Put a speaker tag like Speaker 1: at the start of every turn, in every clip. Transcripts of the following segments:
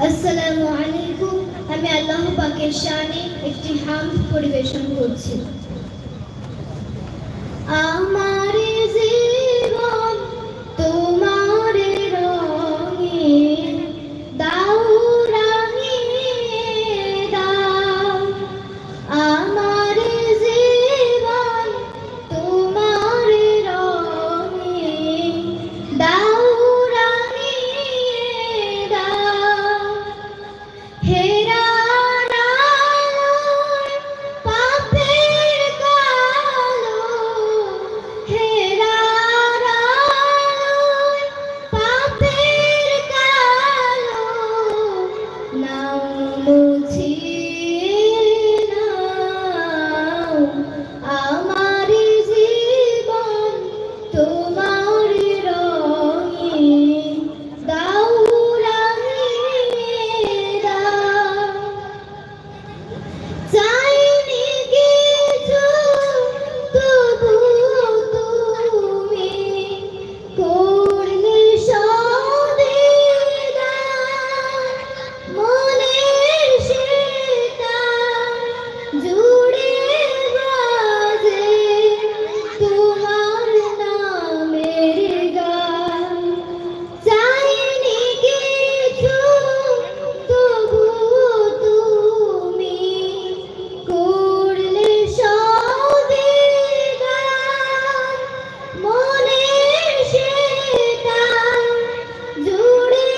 Speaker 1: আসসালামু আলাইকুম। আমি আল্লাহ পাকের শানে একটি হামদ পরিবেশন করছি। আমার জীবন তোমার রঙে দাও রাঙিয়ে দাও। আমার জীবন তোমার রঙে দাও রাঙিয়ে দাও। হেরার আলোয় পাপের কালো, হেরার আলোয় পাপের কালো নাও মুছিয়ে নাও। আমার জীবন তোমার রঙে দাও রাঙিয়ে দাও। চাইনি কিছু তবু তুমি করলে সদিদার। মনের সেতার জুড়ে বাজে তোমার নামের গান। চাইনি কিছু তবু তুমি করলে সদিদার। মনের সেতার জুড়ে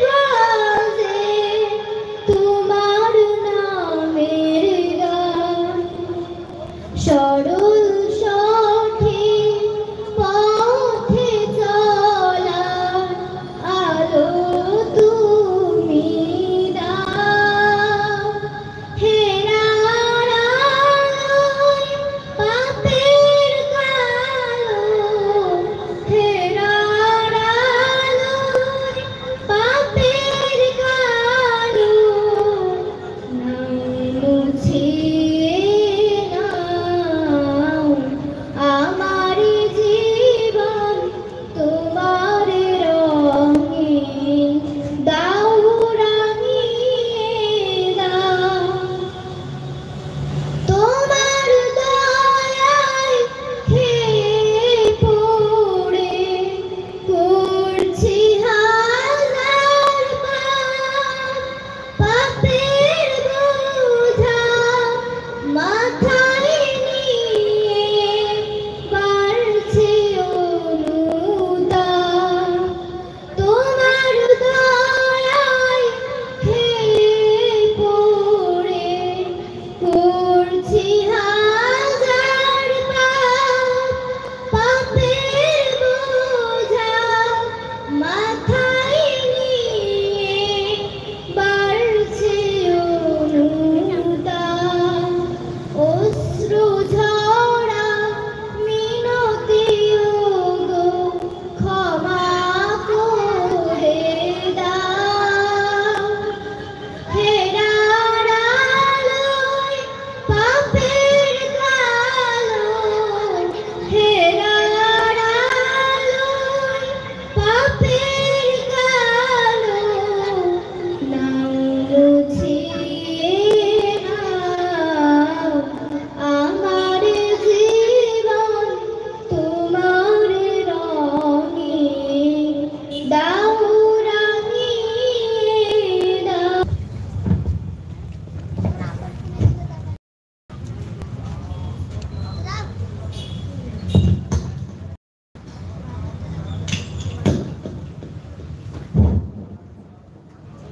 Speaker 1: বাজে তোমার নামের গান। সরল সঠিক পথে চলার আলো তুমি দাও। হেরার আলোয় পাপের কালো, হেরার আলোয় পাপের কালো নাও মুছিয়ে নাও। আমার জীবন তোমার রঙে দাও রাঙিয়ে দাও। তোমার দয়ায় খেয়ে পড়ে করছি হাজার পাপ। পাপের বোঝা মাথায় নিয়ে বাড়ছে অনুতাপ। তোমার দয়ায় খেয়ে পড়ে করছি হাজার পাপ। পাপের বোঝা মাথায় নিয়ে বাড়ছে অনুতাপ। অশ্রু ঝরা মিনতি ওগো ক্ষমা করে দাও। হেরার আলোয় পাপের কালো, হেরার আলোয় পাপের কালো নাও মুছিয়ে নাও। আমার জীবন তোমার রঙে দাও রাঙিয়ে দাও।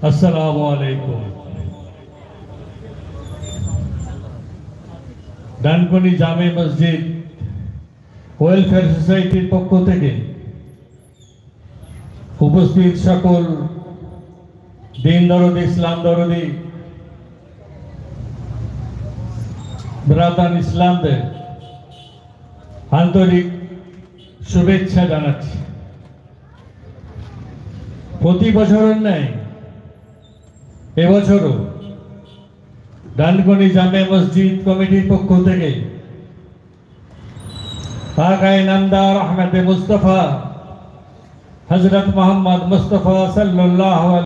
Speaker 2: আসসালামু আলাইকুম। ডানকুনি জামে মসজিদ ওয়েলফেয়ার সোসাইটির পক্ষ থেকে উপস্থিত সকল দিন দরদি, ইসলাম দরদি ব্রাদান ইসলামদের আন্তরিক শুভেচ্ছা জানাচ্ছি। প্রতি বছরের ন্যায় এবছরও ডানকুনি জামে মসজিদ কমিটির পক্ষ থেকে আকায়ে নামদার আহমদ মুস্তফা हजरत मोहम्मद मुस्तफ़ा सल्लल्लाहु